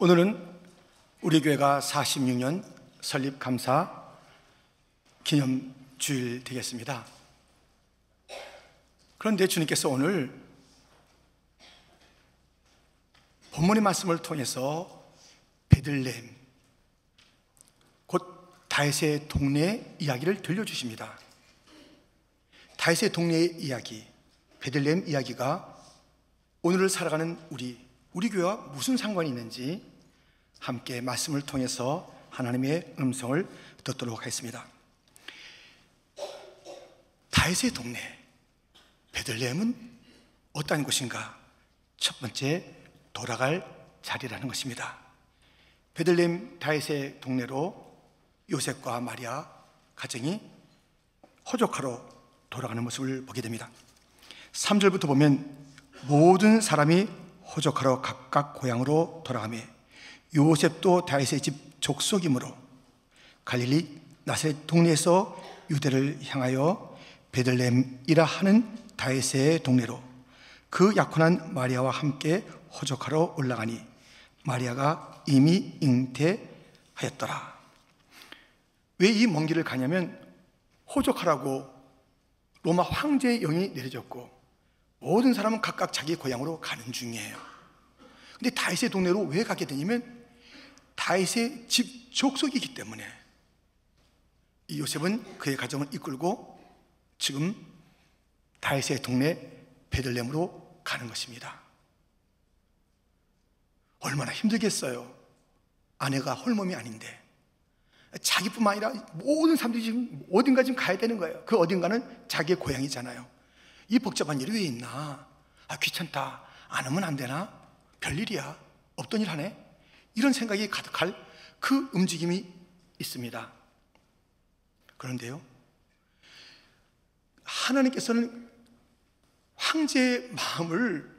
오늘은 우리 교회가 46년 설립 감사 기념 주일 되겠습니다. 그런데 주님께서 오늘 본문의 말씀을 통해서 베들레헴, 곧 다윗의 동네 이야기를 들려주십니다. 다윗의 동네의 이야기, 베들레헴 이야기가 오늘을 살아가는 우리 교회와 무슨 상관이 있는지 함께 말씀을 통해서 하나님의 음성을 듣도록 하겠습니다. 다윗의 동네 베들레헴은 어떤 곳인가? 첫 번째, 돌아갈 자리라는 것입니다. 베들레헴 다윗의 동네로 요셉과 마리아 가정이 호적하러 돌아가는 모습을 보게 됩니다. 3절부터 보면 모든 사람이 호적하러 각각 고향으로 돌아가며 요셉도 다윗의 집 족속이므로 갈릴리 나사렛 동네에서 유대를 향하여 베들레헴이라 하는 다윗의 동네로 그 약혼한 마리아와 함께 호적하러 올라가니 마리아가 이미 잉태하였더라. 왜 이 먼 길을 가냐면 호적하라고 로마 황제의 영이 내려졌고 모든 사람은 각각 자기 고향으로 가는 중이에요. 근데 다윗의 동네로 왜 가게 되냐면 다윗의 집 족속이기 때문에 이 요셉은 그의 가정을 이끌고 지금 다윗의 동네 베들레헴으로 가는 것입니다. 얼마나 힘들겠어요. 아내가 홀몸이 아닌데 자기뿐만 아니라 모든 사람들이 지금 어딘가 지금 가야 되는 거예요. 그 어딘가는 자기의 고향이잖아요. 이 복잡한 일이 왜 있나? 귀찮다. 안 하면 안 되나? 별일이야. 없던 일 하네? 이런 생각이 가득할 그 움직임이 있습니다. 그런데요, 하나님께서는 황제의 마음을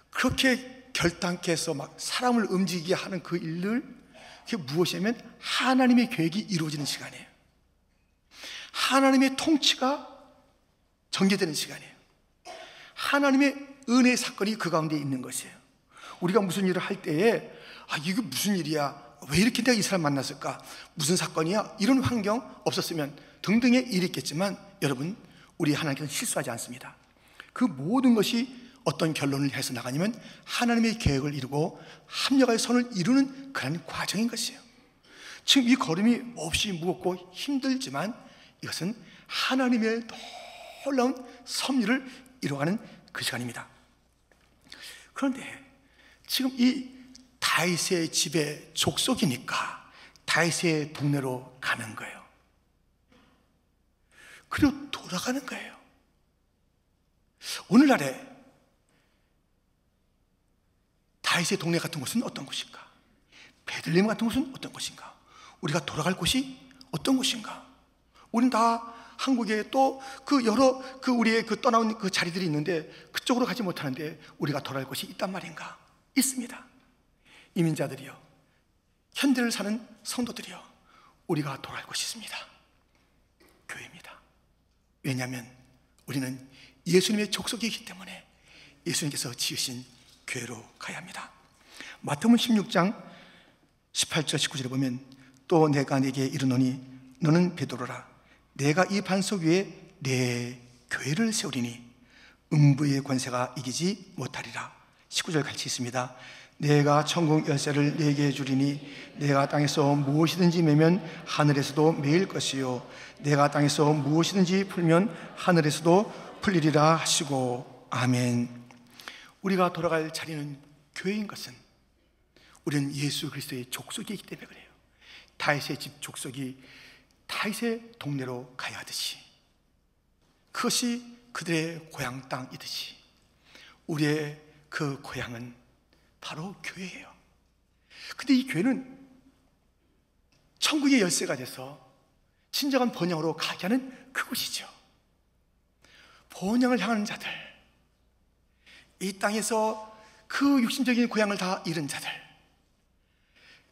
그렇게 결단케 해서 막 사람을 움직이게 하는 그 일을, 그게 무엇이냐면 하나님의 계획이 이루어지는 시간이에요. 하나님의 통치가 전개되는 시간이에요. 하나님의 은혜의 사건이 그 가운데 있는 것이에요. 우리가 무슨 일을 할 때에 이게 무슨 일이야? 왜 이렇게 내가 이 사람 만났을까? 무슨 사건이야? 이런 환경 없었으면 등등의 일이 있겠지만 여러분, 우리 하나님께서는 실수하지 않습니다. 그 모든 것이 어떤 결론을 해서 나가냐면 하나님의 계획을 이루고 합력의 선을 이루는 그런 과정인 것이에요. 지금 이 걸음이 몹시 무겁고 힘들지만 이것은 하나님의 놀라운 섭리를 이루어가는 그 시간입니다. 그런데 지금 이 다윗의 집의 족속이니까 다윗의 동네로 가는 거예요. 그리고 돌아가는 거예요. 오늘날에 다윗의 동네 같은 곳은 어떤 곳인가? 베들레헴 같은 곳은 어떤 곳인가? 우리가 돌아갈 곳이 어떤 곳인가? 우리는 다 한국에 또 그 여러 우리의 떠나온 그 자리들이 있는데 그쪽으로 가지 못하는데 우리가 돌아갈 곳이 있단 말인가? 있습니다. 이민자들이요, 현대를 사는 성도들이요, 우리가 돌아갈 곳이 있습니다. 교회입니다. 왜냐하면 우리는 예수님의 족속이기 때문에 예수님께서 지으신 교회로 가야 합니다. 마태복음 16장 18절 19절에 보면 또 내가 네게 이르노니 너는 베드로라. 내가 이 반석 위에 내 교회를 세우리니 음부의 권세가 이기지 못하리라. 19절 같이 있습니다. 내가 천국 열쇠를 네게 주리니 내가 땅에서 무엇이든지 매면 하늘에서도 매일 것이요 내가 땅에서 무엇이든지 풀면 하늘에서도 풀리리라 하시고 아멘. 우리가 돌아갈 자리는 교회인 것은 우리는 예수 그리스도의 족속이기 때문에 그래요. 다윗의 집 족속이 다윗의 동네로 가야 하듯이, 그것이 그들의 고향 땅이듯이 우리의 그 고향은 바로 교회예요. 근데 이 교회는 천국의 열쇠가 돼서 진정한 번영으로 가게 하는 그곳이죠. 번영을 향하는 자들, 이 땅에서 그 육신적인 고향을 다 잃은 자들,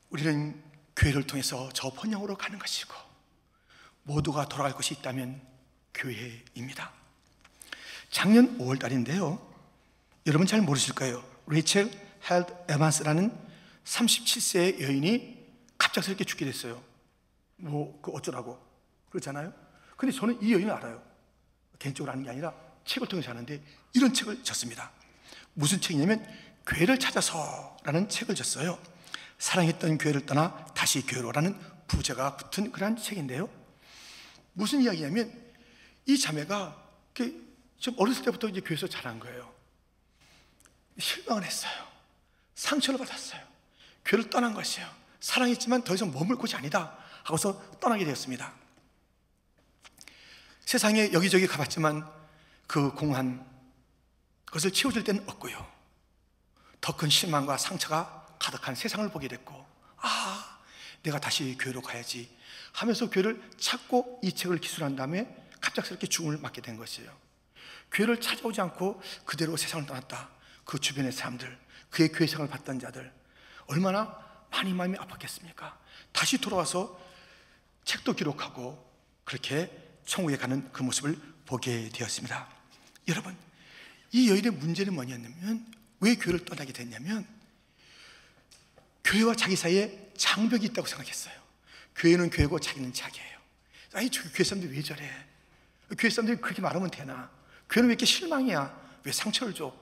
우리는 교회를 통해서 저 번영으로 가는 것이고 모두가 돌아갈 곳이 있다면 교회입니다. 작년 5월 달인데요, 여러분 잘 모르실 거예요. 레이첼 헬드 에반스라는 37세의 여인이 갑작스럽게 죽게 됐어요. 그 어쩌라고 그렇잖아요. 근데 저는 이 여인을 알아요. 개인적으로 아는 게 아니라 책을 통해서 아는데 이런 책을 졌습니다. 무슨 책이냐면 교회를 찾아서라는 책을 졌어요. 사랑했던 교회를 떠나 다시 교회로라는 부제가 붙은 그런 책인데요. 무슨 이야기냐면 이 자매가 좀 어렸을 때부터 이제 교회에서 자란 거예요. 실망을 했어요. 상처를 받았어요. 교회를 떠난 것이에요. 사랑했지만 더 이상 머물 곳이 아니다 하고서 떠나게 되었습니다. 세상에 여기저기 가봤지만 그 공한 그것을 채워줄 때는 없고요. 더 큰 실망과 상처가 가득한 세상을 보게 됐고, 내가 다시 교회로 가야지 하면서 교회를 찾고 이 책을 기술한 다음에 갑작스럽게 죽음을 맞게 된 것이에요. 교회를 찾아오지 않고 그대로 세상을 떠났다. 그 주변의 사람들, 그의 교회 생활을 봤던 자들 얼마나 많이 마음이 아팠겠습니까? 다시 돌아와서 책도 기록하고 그렇게 천국에 가는 그 모습을 보게 되었습니다. 여러분, 이 여인의 문제는 뭐냐면, 왜 교회를 떠나게 됐냐면 교회와 자기 사이에 장벽이 있다고 생각했어요. 교회는 교회고 자기는 자기예요. 아니, 저 교회 사람들이 왜 저래? 교회 사람들이 그렇게 말하면 되나? 교회는 왜 이렇게 실망이야? 왜 상처를 줘?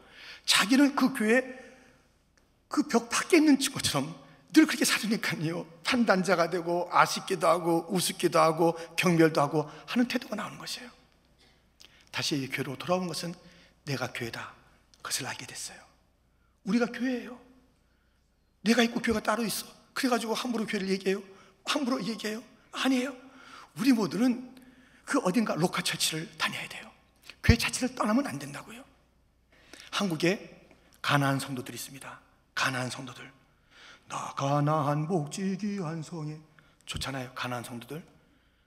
자기는 그 교회 그 벽 밖에 있는 것처럼 늘 그렇게 살으니까요, 판단자가 되고 아쉽기도 하고 우습기도 하고 경멸도 하고 하는 태도가 나오는 것이에요. 다시 교회로 돌아온 것은 내가 교회다, 그것을 알게 됐어요. 우리가 교회예요. 내가 있고 교회가 따로 있어. 그래가지고 함부로 교회를 얘기해요? 함부로 얘기해요? 아니에요. 우리 모두는 그 어딘가 로컬 처치를 다녀야 돼요. 교회 자체를 떠나면 안 된다고요. 한국에 가나안 성도들이 있습니다. 가나안 성도들. 나 가나안 복지 귀한 성에, 좋잖아요. 가나안 성도들.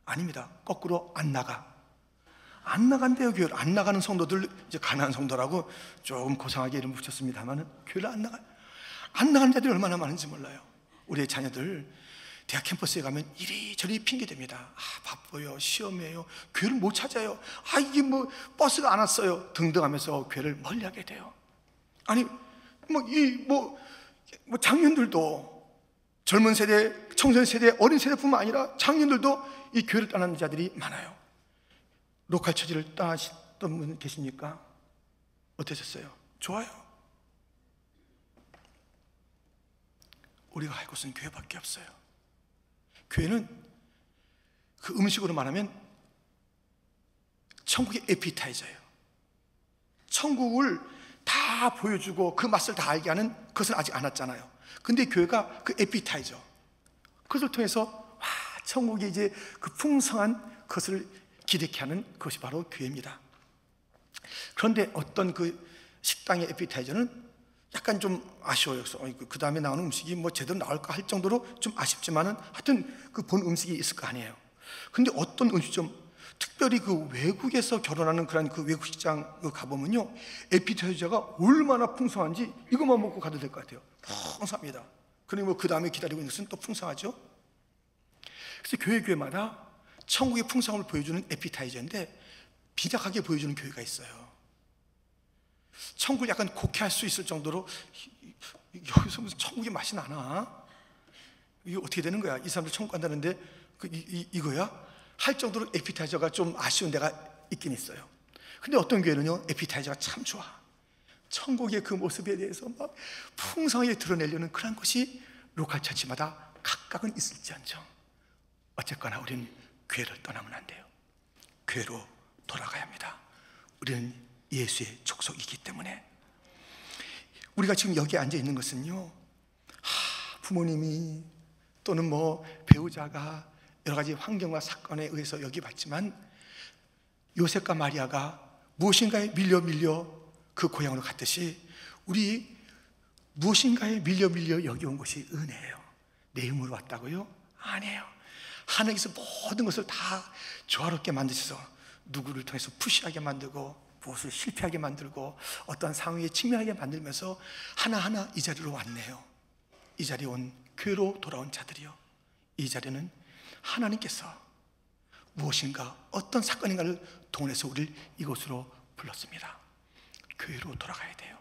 아닙니다. 거꾸로 안 나간대요. 교회를 안 나가는 성도들, 이제 가나안 성도라고 조금 고상하게 이름 붙였습니다만 교회를 안 나가는 자들이 얼마나 많은지 몰라요. 우리의 자녀들 대학 캠퍼스에 가면 이리저리 핑계댑니다. 바빠요, 시험이에요, 교회를 못 찾아요, 이게 뭐 버스가 안 왔어요 등등 하면서 교회를 멀리하게 돼요. 아니 장년들도, 젊은 세대, 청소년 세대, 어린 세대뿐만 아니라 장년들도 이 교회를 떠나는 자들이 많아요. 로컬 처지를 떠나셨던 분 계십니까? 어떠셨어요? 좋아요. 우리가 할 곳은 교회밖에 없어요. 교회는 그 음식으로 말하면 천국의 에피타이저예요. 천국을 다 보여주고 그 맛을 다 알게 하는 그것은 아직 안 왔잖아요. 근데 교회가 그 에피타이저, 그것을 통해서 천국의 이제 그 풍성한 것을 기대케 하는 것이 바로 교회입니다. 그런데 어떤 그 식당의 에피타이저는 약간 좀 아쉬워요. 그 다음에 나오는 음식이 뭐 제대로 나올까 할 정도로 좀 아쉽지만은 하여튼 그 본 음식이 있을 거 아니에요. 근데 어떤 음식점, 특별히 그 외국에서 결혼하는 그런 그 외국 식장 가보면요, 에피타이저가 얼마나 풍성한지 이것만 먹고 가도 될 것 같아요. 풍성합니다. 그리고 뭐 그 다음에 기다리고 있는 것은 또 풍성하죠. 그래서 교회마다 천국의 풍성함을 보여주는 에피타이저인데 빈약하게 보여주는 교회가 있어요. 천국을 약간 곡해할 수 있을 정도로 여기서 무슨 천국의 맛이 나나? 이게 어떻게 되는 거야? 이 사람들 천국 간다는데 이거야? 할 정도로 에피타이저가 좀 아쉬운 데가 있긴 있어요. 근데 어떤 교회는요, 에피타이저가 참 좋아. 천국의 그 모습에 대해서 막 풍성하게 드러내려는 그런 것이 로컬 처치마다 각각은 있을지언정 어쨌거나 우리는 교회를 떠나면 안 돼요. 교회로 돌아가야 합니다. 우리는 예수의 족속이기 때문에. 우리가 지금 여기 앉아 있는 것은요, 부모님이 또는 뭐 배우자가 여러 가지 환경과 사건에 의해서 여기 왔지만 요셉과 마리아가 무엇인가에 밀려 그 고향으로 갔듯이 우리 무엇인가에 밀려 여기 온 것이 은혜예요. 내 힘으로 왔다고요? 아니에요. 하나님께서 모든 것을 다 조화롭게 만드셔서 누구를 통해서 푸시하게 만들고 무엇을 실패하게 만들고 어떤 상황에 직면하게 만들면서 하나하나 이 자리로 왔네요. 이 자리에 온 교회로 돌아온 자들이요, 이 자리는 하나님께서 무엇인가 어떤 사건인가를 동원해서 우리를 이곳으로 불렀습니다. 교회로 돌아가야 돼요.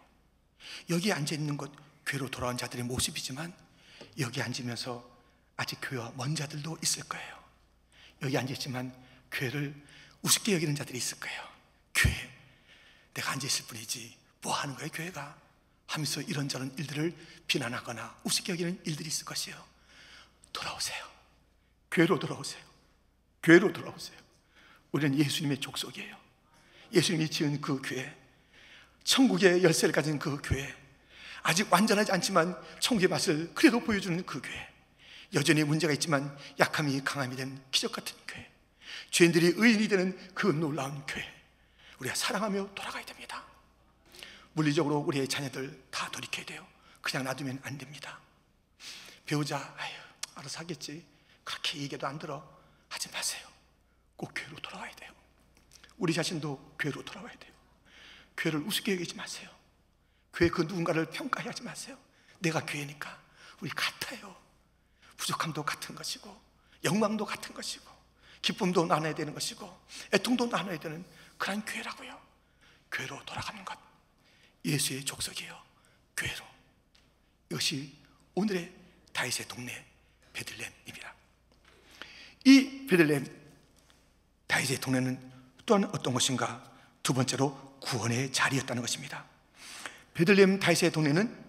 여기에 앉아있는 것 교회로 돌아온 자들의 모습이지만 여기 앉으면서 아직 교회와 먼 자들도 있을 거예요. 여기 앉아있지만 교회를 우습게 여기는 자들이 있을 거예요. 교회, 내가 앉아있을 뿐이지 뭐 하는 거예요 교회가? 하면서 이런저런 일들을 비난하거나 우습게 여기는 일들이 있을 것이에요. 돌아오세요. 교회로 돌아오세요. 교회로 돌아오세요. 우리는 예수님의 족속이에요. 예수님이 지은 그 교회, 천국의 열쇠를 가진 그 교회, 아직 완전하지 않지만 천국의 맛을 그래도 보여주는 그 교회, 여전히 문제가 있지만 약함이 강함이 된 기적 같은 교회, 죄인들이 의인이 되는 그 놀라운 교회, 우리가 사랑하며 돌아가야 됩니다. 물리적으로 우리의 자녀들 다 돌이켜야 돼요. 그냥 놔두면 안 됩니다. 배우자, 아유 알아서 하겠지, 그렇게 얘기해도 안 들어, 하지 마세요. 꼭 교회로 돌아와야 돼요. 우리 자신도 교회로 돌아와야 돼요. 교회를 우습게 여기지 마세요. 교회 그 누군가를 평가하지 마세요. 내가 교회니까. 우리 같아요. 부족함도 같은 것이고 영광도 같은 것이고 기쁨도 나눠야 되는 것이고 애통도 나눠야 되는 그런 교회라고요. 교회로 돌아가는 것, 예수의 족속이에요. 교회로. 이것이 오늘의 다윗의 동네 베들레헴입니다. 이 베들레헴 다윗의 동네는 또한 어떤 것인가? 두 번째로 구원의 자리였다는 것입니다. 베들레헴 다윗의 동네는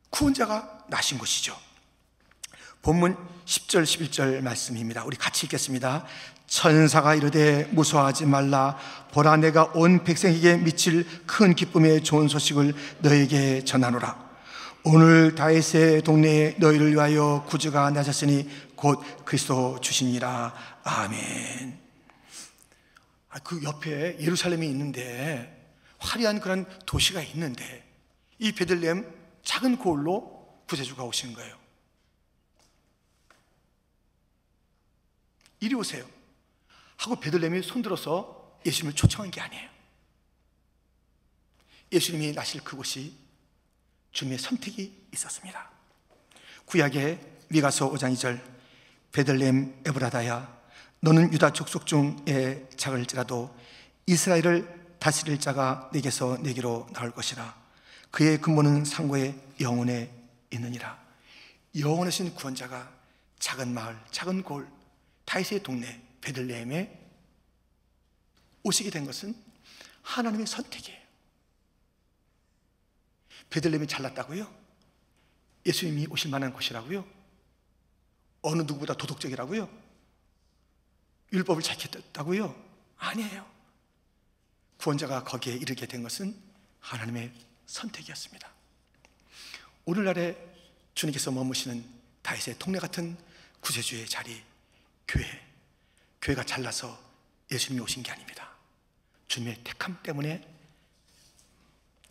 구원자가 나신 곳이죠. 본문 10절 11절 말씀입니다. 우리 같이 읽겠습니다. 천사가 이르되 무서워하지 말라. 보라, 내가 온 백성에게 미칠 큰 기쁨의 좋은 소식을 너에게 전하노라. 오늘 다윗의 동네에 너희를 위하여 구주가 나셨으니 곧 그리스도 주시니라. 아멘. 그 옆에 예루살렘이 있는데, 화려한 그런 도시가 있는데, 이 베들레헴 작은 고을로 구세주가 오신 거예요. 이리 오세요 하고 베들레헴이 손들어서 예수님을 초청한 게 아니에요. 예수님이 나실 그곳이 주님의 선택이 있었습니다. 구약의 미가서 5장 2절, 베들레헴 에브라다야, 너는 유다 족속 중에 작을지라도 이스라엘을 다스릴 자가 내게서 내게로 나올 것이라. 그의 근본은 상고의 영혼에 있느니라. 영원하신 구원자가 작은 마을, 작은 골, 다윗의 동네 베들레헴에 오시게 된 것은 하나님의 선택이에요. 베들레헴이 잘났다고요? 예수님이 오실 만한 곳이라고요? 어느 누구보다 도덕적이라고요? 율법을 지켰다고요? 아니에요. 구원자가 거기에 이르게 된 것은 하나님의 선택이었습니다. 오늘날에 주님께서 머무시는 다윗의 동네 같은 구세주의 자리, 교회가 잘나서 예수님이 오신 게 아닙니다. 주님의 택함 때문에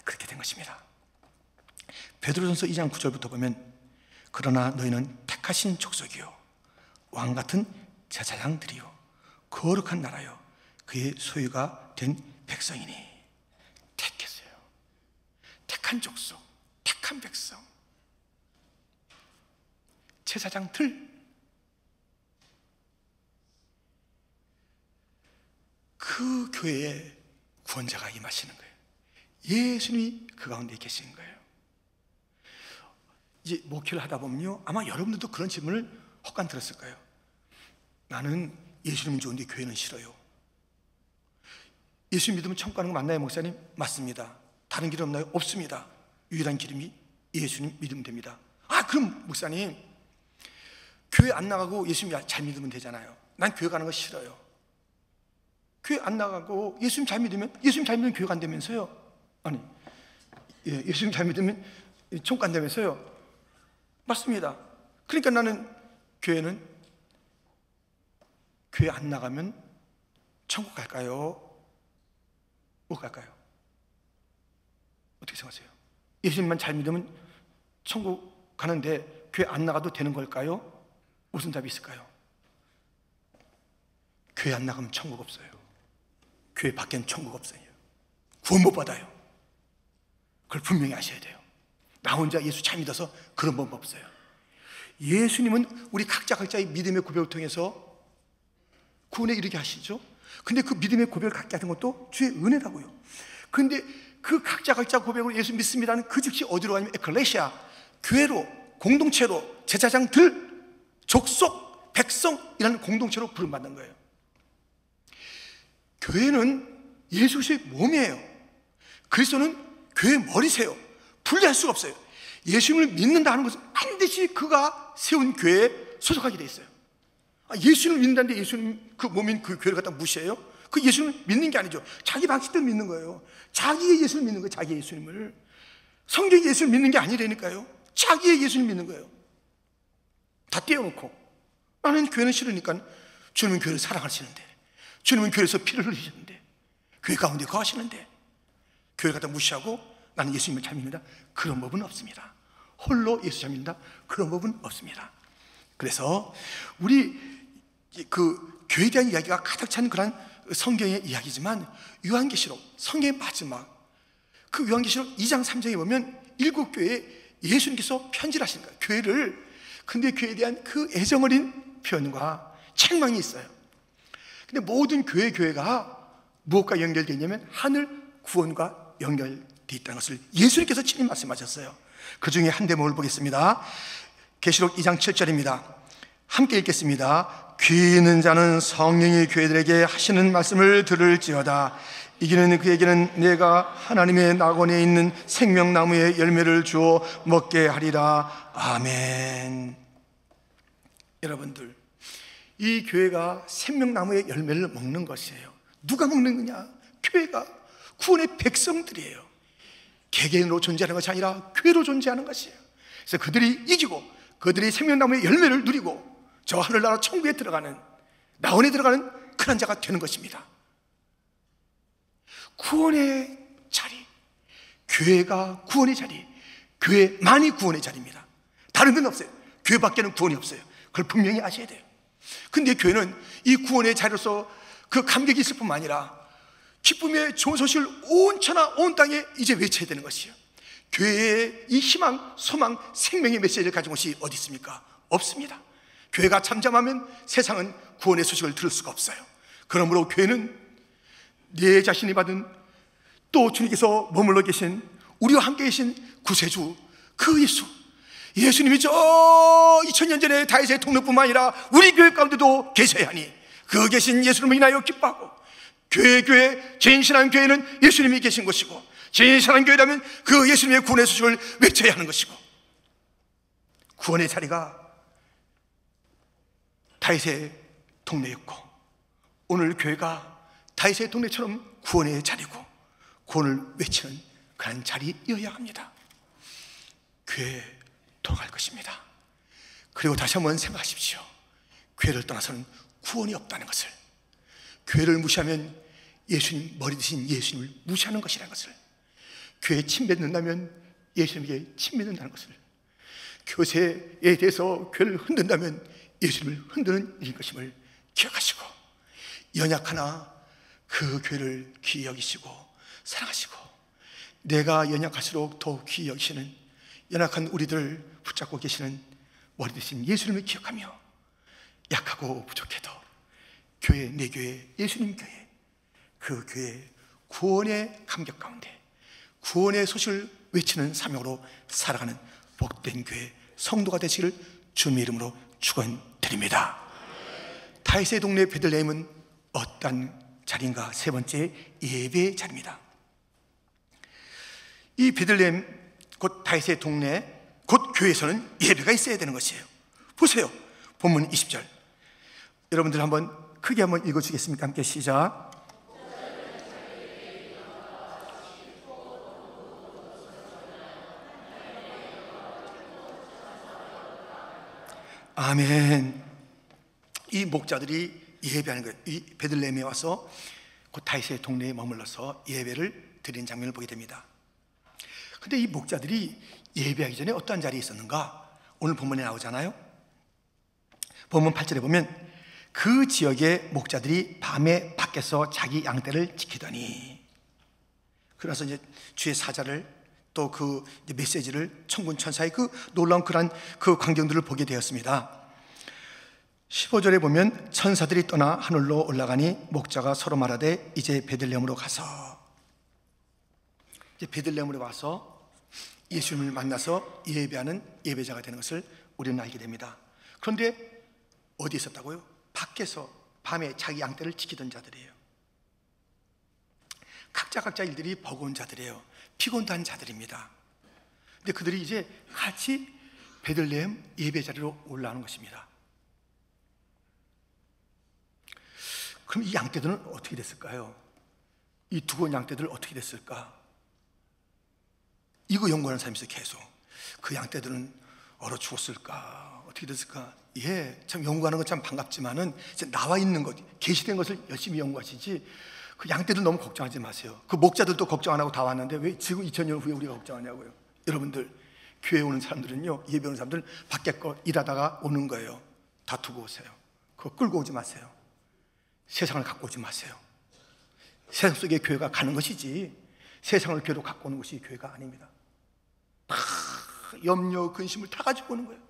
그렇게 된 것입니다. 베드로전서 2장 9절부터 보면, 그러나 너희는 택하신 족속이요 왕같은 제사장들이요 거룩한 나라요 그의 소유가 된 백성이니. 택했어요. 택한 족속, 택한 백성, 제사장들. 그 교회에 구원자가 임하시는 거예요. 예수님이 그 가운데 계신 거예요. 이제 목회를 하다 보면요, 아마 여러분들도 그런 질문을 혹간 들었을 거예요. 나는 예수님은 좋은데 교회는 싫어요. 예수 믿으면 천국 가는 거 맞나요, 목사님? 맞습니다. 다른 길 없나요? 없습니다. 유일한 길이 예수님 믿으면 됩니다. 아, 그럼 목사님, 교회 안 나가고 예수님 잘 믿으면 되잖아요. 난 교회 가는 거 싫어요. 교회 안 나가고 예수님 잘 믿으면 교회 간다면서요? 아니, 예수님 잘 믿으면 천국 간다면서요? 맞습니다. 그러니까 나는 교회 안 나가면 천국 갈까요? 못 갈까요? 어떻게 생각하세요? 예수님만 잘 믿으면 천국 가는데 교회 안 나가도 되는 걸까요? 무슨 답이 있을까요? 교회 안 나가면 천국 없어요. 교회 밖엔 천국 없어요. 구원 못 받아요. 그걸 분명히 아셔야 돼요. 나 혼자 예수 잘 믿어서 그런 법 없어요. 예수님은 우리 각자의 믿음의 고백을 통해서 구원에 이르게 하시죠. 근데 그 믿음의 고백을 갖게 하는 것도 주의 은혜라고요. 그런데 그 각자 고백으로 예수 믿습니다는 그 즉시 어디로 가냐면 에클레시아, 교회로 공동체로 제사장들, 족속, 백성이라는 공동체로 부름받는 거예요. 교회는 예수 그리스도의 몸이에요. 그리스도는 교회의 머리세요. 분리할 수가 없어요. 예수님을 믿는다는 것은 반드시 그가 세운 교회에 소속하게 돼 있어요. 예수님을 믿는다는데 예수님 그 몸인 그 교회를 갖다 무시해요? 그 예수님을 믿는 게 아니죠. 자기 방식대로 믿는 거예요. 자기의 예수를 믿는 거예요. 자기의 예수님을. 성경의 예수를 믿는 게 아니라니까요. 자기의 예수를 믿는 거예요. 다 떼어놓고 나는 교회는 싫으니까 주님은 교회를 사랑하시는데, 주님은 교회에서 피를 흘리시는데, 교회 가운데 거하시는데 교회를 갖다 무시하고 나는 예수님을 잘 믿는다, 그런 법은 없습니다. 홀로 예수 잘 믿는다, 그런 법은 없습니다. 그래서 우리 그 교회에 대한 이야기가 가득 찬 그런 성경의 이야기지만, 요한계시록 성경의 마지막 그 요한계시록 2장 3장에 보면 7교회에 예수님께서 편지를 하신 거예요. 교회를. 근데 교회에 대한 그 애정 어린 표현과 책망이 있어요. 근데 모든 교회가 무엇과 연결되어 있냐면 하늘 구원과 연결되어 있다는 것을 예수님께서 친히 말씀하셨어요. 그 중에 한 대목을 보겠습니다. 계시록 2장 7절입니다. 함께 읽겠습니다. 귀 있는 자는 성령이 교회들에게 하시는 말씀을 들을지어다. 이기는 그에게는 내가 하나님의 낙원에 있는 생명나무의 열매를 주어 먹게 하리라. 아멘. 여러분들, 이 교회가 생명나무의 열매를 먹는 것이에요. 누가 먹는 거냐? 교회가, 구원의 백성들이에요. 개개인으로 존재하는 것이 아니라 교회로 존재하는 것이에요. 그래서 그들이 이기고 그들이 생명나무의 열매를 누리고 저 하늘나라 천국에 들어가는, 낙원에 들어가는 그런 자가 되는 것입니다. 구원의 자리, 교회가 구원의 자리, 교회만이 구원의 자리입니다. 다른 건 없어요. 교회밖에는 구원이 없어요. 그걸 분명히 아셔야 돼요. 근데 교회는 이 구원의 자리로서 그 감격이 있을 뿐만 아니라 기쁨의 좋은 소식을 온 천하 온 땅에 이제 외쳐야 되는 것이에요. 교회의 이 희망, 소망, 생명의 메시지를 가진 곳이 어디 있습니까? 없습니다. 교회가 잠잠하면 세상은 구원의 소식을 들을 수가 없어요. 그러므로 교회는 내 자신이 받은, 또 주님께서 머물러 계신, 우리와 함께 계신 구세주 그 예수, 예수님이 저 2000년 전에 다윗의 통로뿐만 아니라 우리 교회 가운데도 계셔야 하니 그 계신 예수님을 인하여 기뻐하고, 교회 진실한 교회는 예수님이 계신 것이고, 진실한 교회라면 그 예수님의 구원의 소식을 외쳐야 하는 것이고, 구원의 자리가 다윗의 동네였고 오늘 교회가 다윗의 동네처럼 구원의 자리고 구원을 외치는 그런 자리여야 합니다. 교회에 돌아갈 것입니다. 그리고 다시 한번 생각하십시오. 교회를 떠나서는 구원이 없다는 것을, 교회를 무시하면 예수님, 머리 드신 예수님을 무시하는 것이라는 것을, 교회에 침 뱉는다면 예수님에게 침 뱉는다는 것을, 교세에 대해서 교회를 흔든다면 예수님을 흔드는 일인 것임을 기억하시고, 연약하나 그 교회를 귀히 여기시고 사랑하시고, 내가 연약할수록 더욱 귀히 여기시는 연약한 우리들을 붙잡고 계시는 머리 대신 예수님을 기억하며, 약하고 부족해도 교회, 내 교회, 예수님 교회, 그 교회 구원의 감격 가운데 구원의 소식을 외치는 사명으로 살아가는 복된 교회 성도가 되시기를 주님의 이름으로 축원드립니다. 다윗의 동네 베들레헴은 어떤 자리인가? 세 번째, 예배의 자리입니다. 이 베들레헴, 곧 다윗의 동네, 곧 교회에서는 예배가 있어야 되는 것이에요. 보세요, 본문 20절 여러분들 한번 크게 한번 읽어주겠습니까? 함께 시작. 아멘. 이 목자들이 예배하는 거예요. 이 베들레헴에 와서 곧 다윗의 동네에 머물러서 예배를 드리는 장면을 보게 됩니다. 근데 이 목자들이 예배하기 전에 어떠한 자리에 있었는가? 오늘 본문에 나오잖아요. 본문 8절에 보면 그 지역의 목자들이 밤에 밖에서 자기 양떼를 지키더니, 그래서 이제 주의 사자를, 또 그 메시지를, 천군 천사의 그 놀라운 그런 그 광경들을 보게 되었습니다. 15절에 보면 천사들이 떠나 하늘로 올라가니 목자가 서로 말하되 이제 베들레헴으로 가서, 이제 베들레헴으로 와서 예수님을 만나서 예배하는 예배자가 되는 것을 우리는 알게 됩니다. 그런데 어디에 있었다고요? 밖에서 밤에 자기 양떼를 지키던 자들이에요. 각자 일들이 버거운 자들이에요. 피곤한 자들입니다. 근데 그들이 이제 같이 베들레헴 예배 자리로 올라오는 것입니다. 그럼 이 양떼들은 어떻게 됐을까요? 이 두고 온 양떼들은 어떻게 됐을까? 이거 연구하는 사람이 있어요. 계속 그 양떼들은 얼어 죽었을까? 어떻게 됐을까? 참 연구하는 건 참 반갑지만은 이제 나와 있는 것, 계시된 것을 열심히 연구하시지 그 양떼들 너무 걱정하지 마세요. 그 목자들도 걱정 안 하고 다 왔는데 왜 지금 2000년 후에 우리가 걱정하냐고요. 여러분들 교회 오는 사람들은요, 예배 오는 사람들은 밖에 거 일하다가 오는 거예요. 다 두고 오세요. 그거 끌고 오지 마세요. 세상을 갖고 오지 마세요. 세상 속에 교회가 가는 것이지 세상을 교회로 갖고 오는 것이 교회가 아닙니다. 다 염려, 근심을 다 가지고 오는 거예요.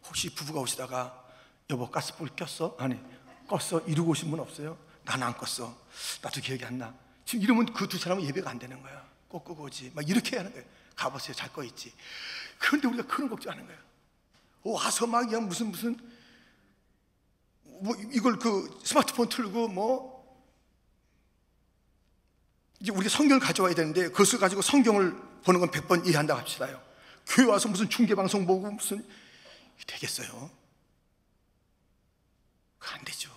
혹시 부부가 오시다가 여보 가스불 꼈어? 아니 껐어? 이러고 오신 분 없어요? 난 안 껐어. 나도 기억이 안 나. 지금 이러면 그 두 사람은 예배가 안 되는 거야. 꼭 끄고 오지. 막 이렇게 하는 거예요. 가보세요. 잘 거 있지. 그런데 우리가 그런 걱정하는 거예요. 와서 막 그냥 무슨 뭐 이걸 그 스마트폰 틀고 뭐 이제 우리가 성경을 가져와야 되는데 그것을 가지고 성경을 보는 건 100번 이해한다고 합시다요. 교회 와서 무슨 중계방송 보고 무슨 되겠어요? 그거 안 되죠.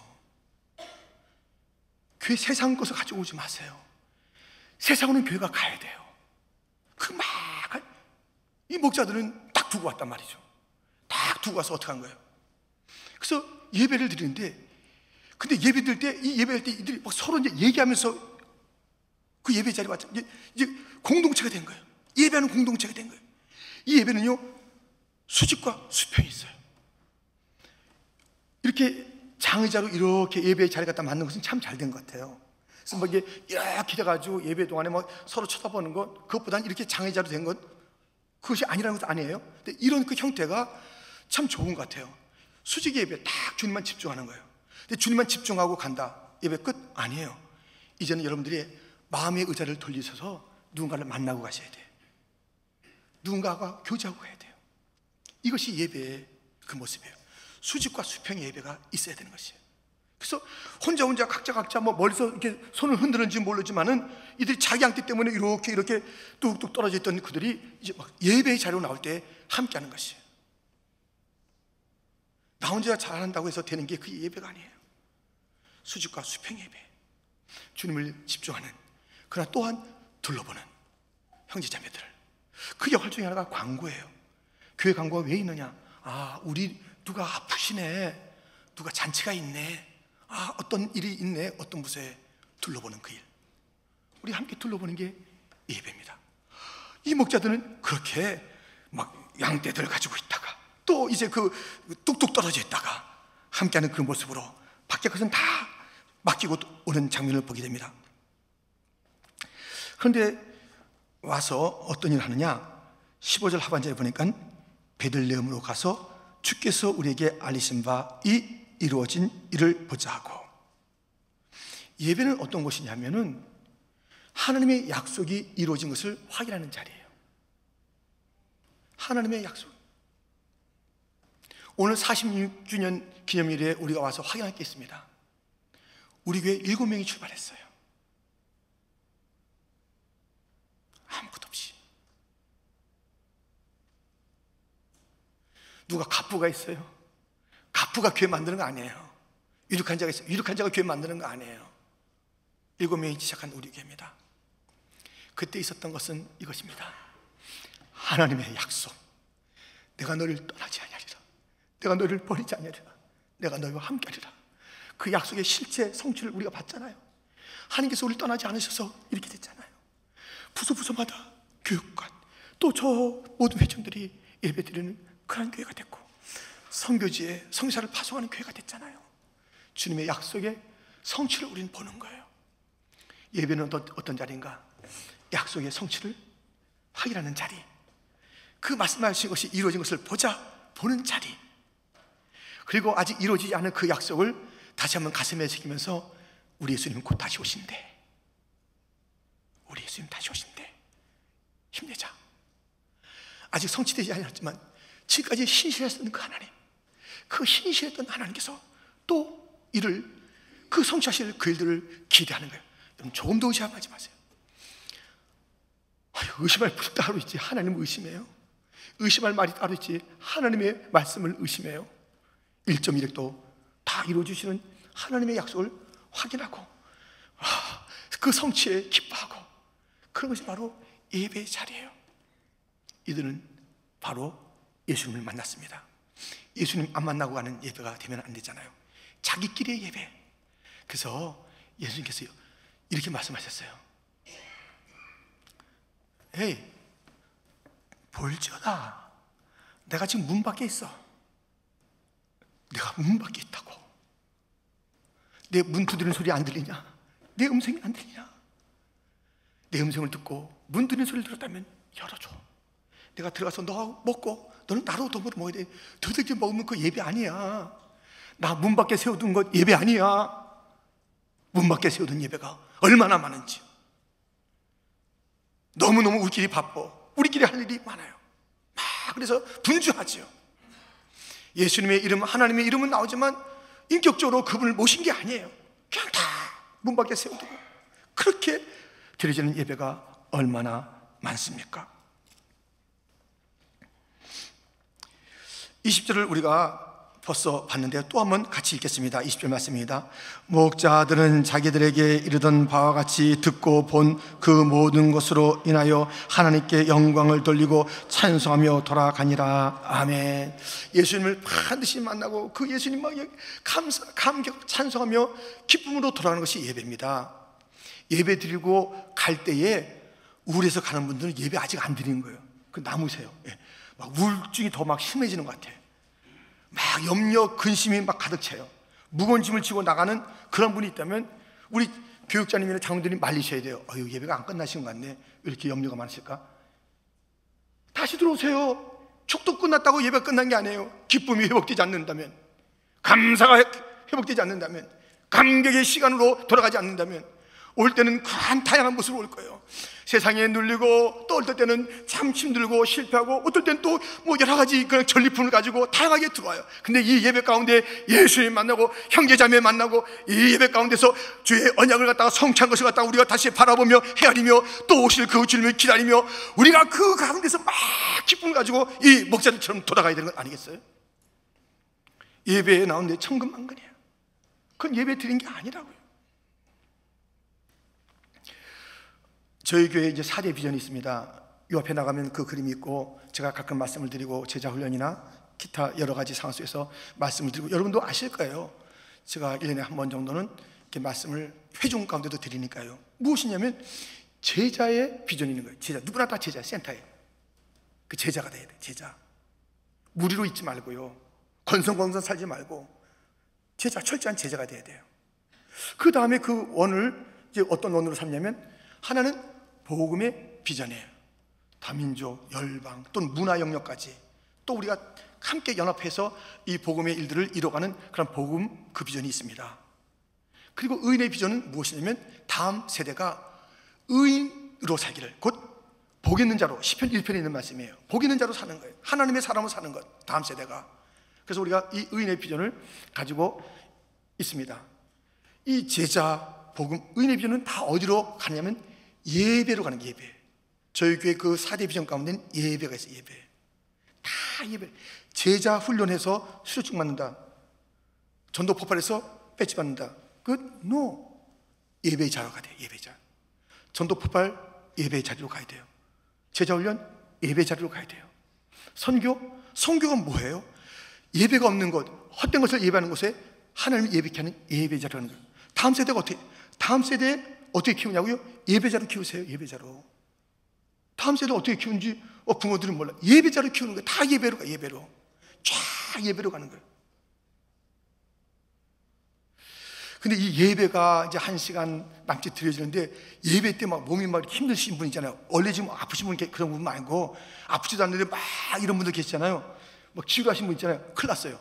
교회 세상 것을 가지고 오지 마세요. 세상으로는 교회가 가야 돼요. 이 목자들은 딱 두고 왔단 말이죠. 딱 두고 와서 어떻게 한 거예요? 그래서 예배를 드리는데, 근데 예배 드릴 때, 이 예배할 때 이들이 막 서로 이제 얘기하면서 그 예배 자리에 왔죠. 이제 공동체가 된 거예요. 예배하는 공동체가 된 거예요. 이 예배는요, 수직과 수평이 있어요. 이렇게 장의자로 이렇게 예배 자리 갖다 맞는 것은 참 잘 된 것 같아요. 그래서 막 이렇게 돼가지고 예배 동안에 막 서로 쳐다보는 것, 그것보다는 이렇게 장의자로 된 것, 그것이 아니라는 것도 아니에요. 근데 이런 그 형태가 참 좋은 것 같아요. 수직 예배 딱 주님만 집중하는 거예요. 근데 주님만 집중하고 간다. 예배 끝? 아니에요. 이제는 여러분들이 마음의 의자를 돌리셔서 누군가를 만나고 가셔야 돼요. 누군가가 교제하고 가야 돼요. 이것이 예배의 그 모습이에요. 수직과 수평의 예배가 있어야 되는 것이에요. 그래서 혼자 각자 뭐 멀리서 이렇게 손을 흔드는지 모르지만은 이들이 자기 양떼 때문에 이렇게 뚝뚝 떨어져 있던 그들이 이제 막 예배의 자리로 나올 때 함께 하는 것이에요. 나 혼자 잘한다고 해서 되는 게 그 예배가 아니에요. 수직과 수평 예배, 주님을 집중하는, 그러나 또한 둘러보는 형제자매들. 그 역할 중에 하나가 광고예요. 교회 광고가 왜 있느냐? 우리 누가 아프시네, 누가 잔치가 있네, 어떤 일이 있네, 어떤 부서에 둘러보는 그 일. 우리 함께 둘러보는 게 예배입니다. 이 목자들은 그렇게 막 양떼들 가지고 있다가 또 이제 그 뚝뚝 떨어져 있다가 함께하는 그 모습으로 밖에 것은 다 맡기고 오는 장면을 보게 됩니다. 그런데 와서 어떤 일을 하느냐? 15절 하반절에 보니까 베들레헴으로 가서 주께서 우리에게 알리신 바 이 이루어진 일을 보자 하고. 예배는 어떤 것이냐면은 하나님의 약속이 이루어진 것을 확인하는 자리예요. 하나님의 약속. 오늘 46주년 기념일에 우리가 와서 확인할 게 있습니다. 우리 교회 7명이 출발했어요. 아무것도 없이. 누가 갑부가 있어요? 갑부가 교회 만드는 거 아니에요. 유력한 자가 있어요. 유력한 자가 교회 만드는 거 아니에요. 7명이 시작한 우리 교회입니다. 그때 있었던 것은 이것입니다. 하나님의 약속. 내가 너를 떠나지 아니하리라. 내가 너를 버리지 아니하리라. 내가 너희와 함께하리라. 그 약속의 실제 성취를 우리가 봤잖아요. 하나님께서 우리를 떠나지 않으셔서 이렇게 됐잖아요. 부서마다 교육관, 또 저 모든 회중들이 예배드리는 그런 교회가 됐고, 선교지에 성사를 파송하는 교회가 됐잖아요. 주님의 약속의 성취를 우리는 보는 거예요. 예배는 어떤 자리인가? 약속의 성취를 확인하는 자리, 그 말씀하신 것이 이루어진 것을 보는 자리, 그리고 아직 이루어지지 않은 그 약속을 다시 한번 가슴에 새기면서 우리 예수님은 곧 다시 오신대. 우리 예수님 다시 오신대. 힘내자. 아직 성취되지 않았지만 지금까지 신실했던 그 하나님, 그 신실했던 하나님께서 또 이를 그 성취하실 그 일들을 기대하는 거예요. 여러분 조금도 의심하지 마세요. 의심할 분이 따로 있지 하나님을 의심해요? 의심할 말이 따로 있지 하나님의 말씀을 의심해요? 1.1획도 다 이루어주시는 하나님의 약속을 확인하고 그 성취에 기뻐하고, 그런 것이 바로 예배의 자리예요. 이들은 바로 예수님을 만났습니다. 예수님 안 만나고 가는 예배가 되면 안 되잖아요. 자기끼리의 예배. 그래서 예수님께서 이렇게 말씀하셨어요. 에이, 볼지어다, 내가 지금 문 밖에 있어. 내가 문 밖에 있다고. 내 문 두드리는 소리 안 들리냐? 내 음성이 안 들리냐? 내 음성을 듣고 문 두드리는 소리를 들었다면 열어줘. 내가 들어가서 너 먹고, 너는 나로 도움을 먹어야 돼. 도둑질 먹으면 그 예배 아니야. 나 문 밖에 세워둔 것 예배 아니야. 문 밖에 세워둔 예배가 얼마나 많은지. 너무너무 우리끼리 바빠. 우리끼리 할 일이 많아요. 막 그래서 분주하지요. 예수님의 이름, 하나님의 이름은 나오지만 인격적으로 그분을 모신 게 아니에요. 그냥 다 문 밖에 세워두고 그렇게 드려지는 예배가 얼마나 많습니까? 20절을 우리가 벌써 봤는데요, 또 한번 같이 읽겠습니다. 20절 말씀입니다. 목자들은 자기들에게 이르던 바와 같이 듣고 본 그 모든 것으로 인하여 하나님께 영광을 돌리고 찬송하며 돌아가니라. 아멘. 예수님을 반드시 만나고 그 예수님만 감격 찬송하며 기쁨으로 돌아가는 것이 예배입니다. 예배 드리고 갈 때에 우울해서 가는 분들은 예배 아직 안 드리는 거예요. 그 남으세요. 막 우울증이 더 막 심해지는 것 같아요. 막 염려, 근심이 막 가득 차요. 무거운 짐을 지고 나가는 그런 분이 있다면 우리 교육자님이나 장로들이 말리셔야 돼요. 예배가 안 끝나신 것 같네. 왜 이렇게 염려가 많으실까? 다시 들어오세요. 축도 끝났다고 예배가 끝난 게 아니에요. 기쁨이 회복되지 않는다면, 감사가 회복되지 않는다면, 감격의 시간으로 돌아가지 않는다면 올 때는 그한 다양한 모습으로 올 거예요. 세상에 눌리고, 또 어떨 때는 참 힘들고 실패하고, 어떨 때는 또 뭐 여러 가지 그런 전리품을 가지고 다양하게 들어와요. 근데 이 예배 가운데 예수님 만나고 형제자매 만나고, 이 예배 가운데서 주의 언약을 갖다가 성취한 것을 갖다가 우리가 다시 바라보며 헤아리며 또 오실 그 주님을 기다리며 우리가 그 가운데서 막 기쁨을 가지고 이 목자들처럼 돌아가야 되는 건 아니겠어요? 예배에 나오는데 천근만근이에요. 그건 예배 드린 게 아니라고요. 저희 교회에 이제 4대 비전이 있습니다. 이 앞에 나가면 그 그림이 있고, 제가 가끔 말씀을 드리고 제자 훈련이나 기타 여러 가지 상황 속에서 말씀을 드리고, 여러분도 아실 거예요. 제가 1년에 한 번 정도는 이렇게 말씀을 회중 가운데도 드리니까요. 무엇이냐면 제자의 비전이 있는 거예요. 제자, 누구나 다 제자, 센터에 그 제자가 돼야 돼. 제자. 무리로 있지 말고요, 건성건성 살지 말고 제자, 철저한 제자가 돼야 돼요. 그 다음에 그 원을 이제 어떤 원으로 삼냐면, 하나는 복음의 비전이에요. 다민족, 열방 또는 문화 영역까지 또 우리가 함께 연합해서 이 복음의 일들을 이뤄가는 그런 복음 그 비전이 있습니다. 그리고 의인의 비전은 무엇이냐면, 다음 세대가 의인으로 살기를, 곧 복 있는 자로, 시편 1편에 있는 말씀이에요. 복 있는 자로 사는 거예요. 하나님의 사람으로 사는 것, 다음 세대가. 그래서 우리가 이 의인의 비전을 가지고 있습니다. 이 제자, 복음, 의인의 비전은 다 어디로 가냐면 예배로 가는 게 예배. 저희 교회 그 4대 비전 가운데는 예배가 있어요. 예배. 다 예배. 제자 훈련해서 수료증 받는다, 전도 폭발해서 배지 받는다, no. 예배의 자리로 가야 돼요. 예배의 자리. 전도 폭발, 예배의 자리로 가야 돼요. 제자 훈련, 예배의 자리로 가야 돼요. 선교가 뭐예요? 예배가 없는 곳, 헛된 것을 예배하는 곳에 하나님을 예배케 하는 예배의 자리로 가는 거예요. 다음 세대가 다음 세대에 어떻게 키우냐고요? 예배자로 키우세요. 예배자로. 다음 세대 어떻게 키우는지 부모들은 몰라. 예배자로 키우는 거예요. 다 예배로 가. 예배로 쫙 예배로 가는 거예요. 근데 이 예배가 이제 1시간 남짓 드려지는데, 예배 때 막 몸이 막 힘드신 분 있잖아요. 원래 지금 아프신 분, 그런 분 말고 아프지도 않는데 막 이런 분들 계시잖아요. 막 치료하신 분 있잖아요. 큰일 났어요.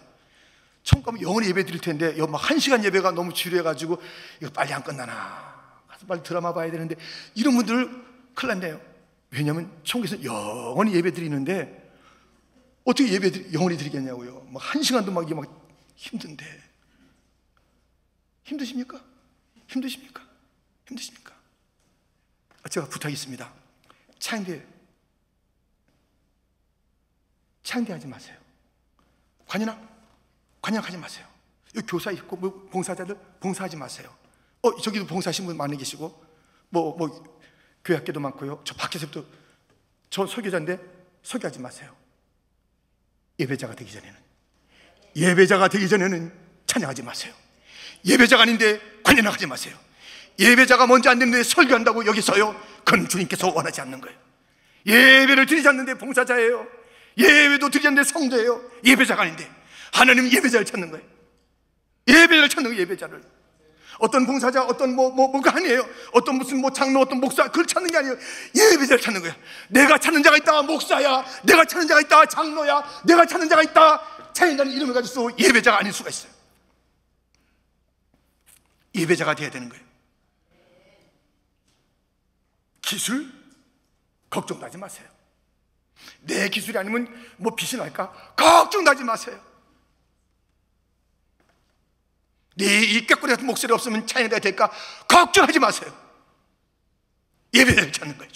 처음 가면 영원히 예배 드릴 텐데 막 1시간 예배가 너무 지루해가지고 이거 빨리 안 끝나나. 빨리 드라마 봐야 되는데, 이런 분들 큰일 났네요. 왜냐하면 천국에서 영원히 예배 드리는데 어떻게 예배 영원히 드리겠냐고요. 막 1시간도 막 이게 막 힘든데. 힘드십니까? 힘드십니까? 힘드십니까? 제가 부탁이 있습니다. 창대하지 마세요. 관양하지 마세요. 여기 교사 있고 뭐 봉사자들 봉사하지 마세요. 저기도 봉사하신 분 많이 계시고 교회 학교도 많고요. 저 밖에서부터 저 설교자인데 설교하지 마세요. 예배자가 되기 전에는 찬양하지 마세요. 예배자가 아닌데 관연하지 마세요. 예배자가 먼저 안 되는데 설교한다고 여기 서요? 그건 주님께서 원하지 않는 거예요. 예배를 드리지 않는데 봉사자예요. 예배도 드리지 않는데 성도예요. 예배자가 아닌데. 하나님은 예배자를 찾는 거예요. 예배자를 찾는 거예요. 예배자를. 어떤 봉사자, 어떤 뭐가 아니에요. 어떤 무슨 장로, 어떤 목사, 그걸 찾는 게 아니에요. 예배자를 찾는 거예요. 내가 찾는 자가 있다 목사야, 내가 찾는 자가 있다 장로야, 내가 찾는 자가 있다 차인다는 이름을 가지고 예배자가 아닐 수가 있어요. 예배자가 돼야 되는 거예요. 기술 걱정도 하지 마세요. 내 기술이 아니면 빛이 날까 걱정도 하지 마세요. 이 꾀꼬리 같은 목소리 없으면 찬양대가 될까 걱정하지 마세요. 예배자를 찾는 거예요.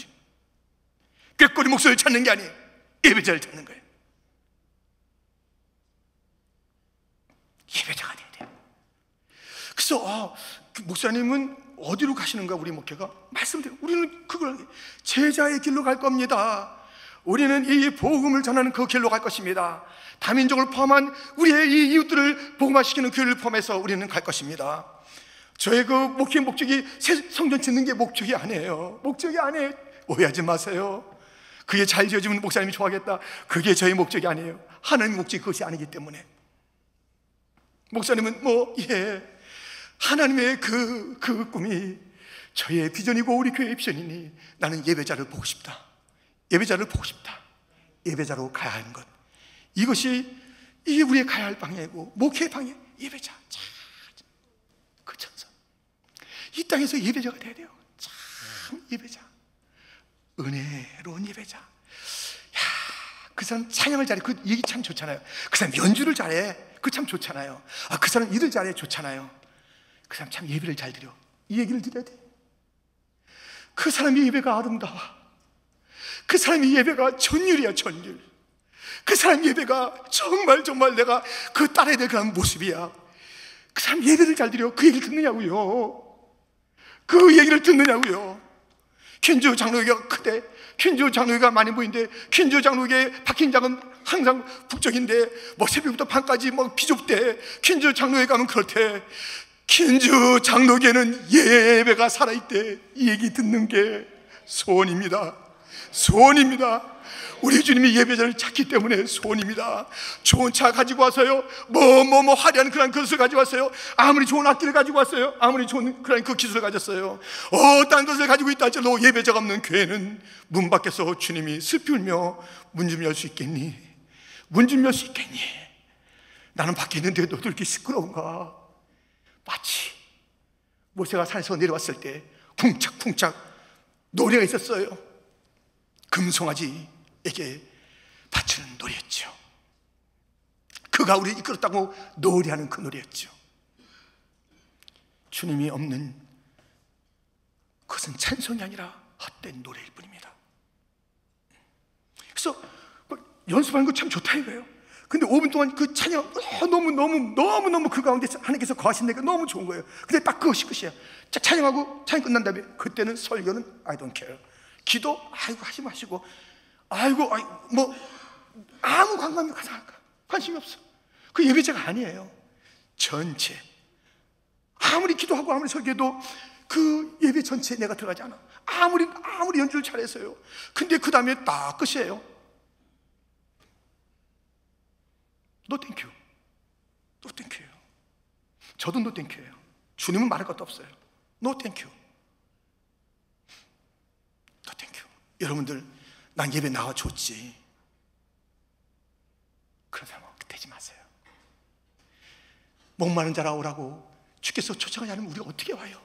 꾀꼬리 목소리를 찾는 게 아니에요. 예배자를 찾는 거예요. 예배자가 돼야 돼요. 그래서 목사님은 어디로 가시는가? 우리 목회가 말씀드려요. 우리는 그걸 제자의 길로 갈 겁니다. 우리는 이 복음을 전하는 그 길로 갈 것입니다. 다민족을 포함한 우리의 이 이웃들을 복음화시키는 교회를 포함해서 우리는 갈 것입니다. 저의 그 목회의 목적이 새 성전 짓는 게 목적이 아니에요. 목적이 아니에요. 오해하지 마세요. 그게 잘 지어지면 목사님이 좋아하겠다. 그게 저의 목적이 아니에요. 하나님의 목적이 그것이 아니기 때문에. 목사님은 하나님의 그 꿈이 저의 비전이고 우리 교회의 비전이니 나는 예배자를 보고 싶다. 예배자를 보고 싶다. 예배자로 가야 하는 것, 이것이 우리의 가야 할 방향이고 목회의 방향. 예배자, 그 천사 이 땅에서 예배자가 돼야 돼요. 참 예배자, 은혜로운 예배자. 그 사람 찬양을 잘해. 그 얘기 참 좋잖아요. 그 사람 연주를 잘해. 그 참 좋잖아요. 그 사람 일을 잘해. 좋잖아요. 그 사람 참 예배를 잘 드려. 이 얘기를 드려야 돼. 그 사람의 예배가 아름다워. 그 사람의 예배가 전율이야. 전율. 그 사람 예배가 정말 내가 그 따라야 될 그런 모습이야. 그 사람 예배를 잘 드려. 그 얘기를 듣느냐고요. 그 얘기를 듣느냐고요. 퀸즈 장로교가 크대. 퀸즈 장로교가 많이 보이는데 퀸즈 장로교의 박힌장은 항상 북적인데 새벽부터 밤까지 비좁대. 퀸즈 장로교에 가면 그렇대. 퀸즈 장로교에는 예배가 살아있대. 이 얘기 듣는 게 소원입니다. 소원입니다. 우리 주님이 예배자를 찾기 때문에 소원입니다. 좋은 차 가지고 와서요, 화려한 그런 것을 가지고 왔어요. 아무리 좋은 악기를 가지고 왔어요. 아무리 좋은 그런 그 기술을 가졌어요. 어떤 것을 가지고 있다 할지라도 예배자가 없는 교회는 문 밖에서 주님이 슬피 울며 문 좀 열 수 있겠니? 문 좀 열 수 있겠니? 나는 밖에 있는데 너도 이렇게 시끄러운가? 마치 모세가 산에서 내려왔을 때 쿵짝쿵짝 노래가 있었어요. 금송아지에게 바치는 노래였죠. 그가 우리를 이끌었다고 노래하는 그 노래였죠. 주님이 없는 그것은 찬송이 아니라 헛된 노래일 뿐입니다. 그래서 연습하는 거 참 좋다 이거예요. 근데 5분 동안 그 찬양 너무 그 가운데 하나님께서 거하신다니까 너무 좋은 거예요. 근데 딱 그것이 끝이야. 찬양하고 찬양 끝난 다음에 그때는 설교는 I don't care. 기도 하지 마시고 아무 관심이 없어. 그 예배자가 아니에요. 전체 아무리 기도하고 아무리 설교해도 그 예배 전체에 내가 들어가지 않아. 아무리 연주를 잘해서요. 근데 그 다음에 딱 끝이에요. No thank you. No thank you. 저도 no thank you예요. 주님은 말할 것도 없어요. No thank you. No thank you. 여러분들, 난 예배 나와줬지. 그런 사람 되지 마세요. 목마른 자라 오라고 주께서 초청하지 않으면 우리가 어떻게 와요?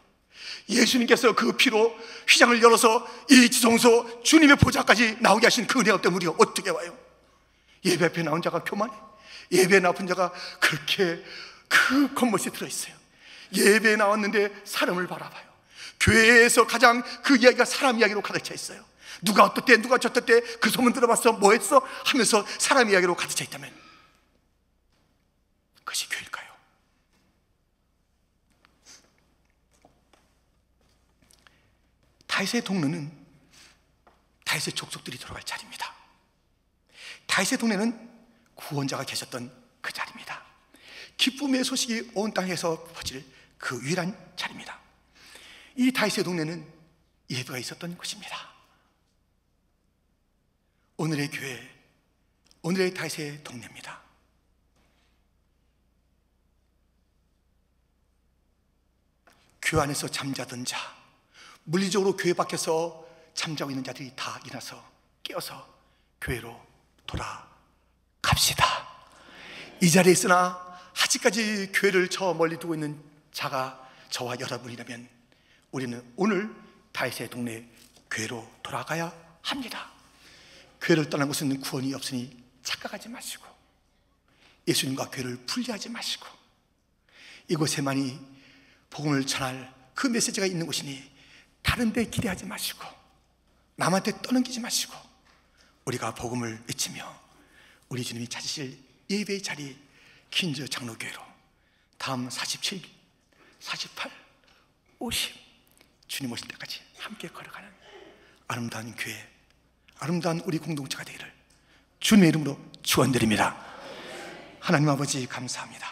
예수님께서 그 피로 휘장을 열어서 이 지성소 주님의 보좌까지 나오게 하신 그 은혜 없다면 우리가 어떻게 와요? 예배 앞에 나온 자가 교만해? 예배에 나쁜 자가 그렇게 그 겉멋에 들어있어요. 예배에 나왔는데 사람을 바라봐요. 교회에서 가장 그 이야기가 사람 이야기로 가득 차 있어요. 누가 어떻대, 누가 저떻대, 그 소문 들어봤어, 뭐 했어? 하면서 사람 이야기로 가득 차 있다면 그것이 교회일까요? 다윗의 동네는 다윗의 족속들이 들어갈 자리입니다. 다윗의 동네는 구원자가 계셨던 그 자리입니다. 기쁨의 소식이 온 땅에서 퍼질 그 유일한 자리입니다. 이 다윗의 동네는 예배가 있었던 곳입니다. 오늘의 교회, 오늘의 다윗의 동네입니다. 교회 안에서 잠자던 자, 물리적으로 교회 밖에서 잠자고 있는 자들이 다 일어나서 깨어서 교회로 돌아갑시다. 이 자리에 있으나 아직까지 교회를 저 멀리 두고 있는 자가 저와 여러분이라면 우리는 오늘 다윗의 동네 교회로 돌아가야 합니다. 교회를 떠난 곳은 구원이 없으니 착각하지 마시고, 예수님과 교회를 분리하지 마시고, 이곳에만이 복음을 전할 그 메시지가 있는 곳이니 다른 데 기대하지 마시고, 남한테 떠넘기지 마시고, 우리가 복음을 외치며 우리 주님이 찾으실 예배의 자리 킨저 장로교회로 다음 47, 48, 50 주님 오실 때까지 함께 걸어가는 아름다운 교회, 아름다운 우리 공동체가 되기를 주님의 이름으로 축원드립니다. 하나님 아버지 감사합니다.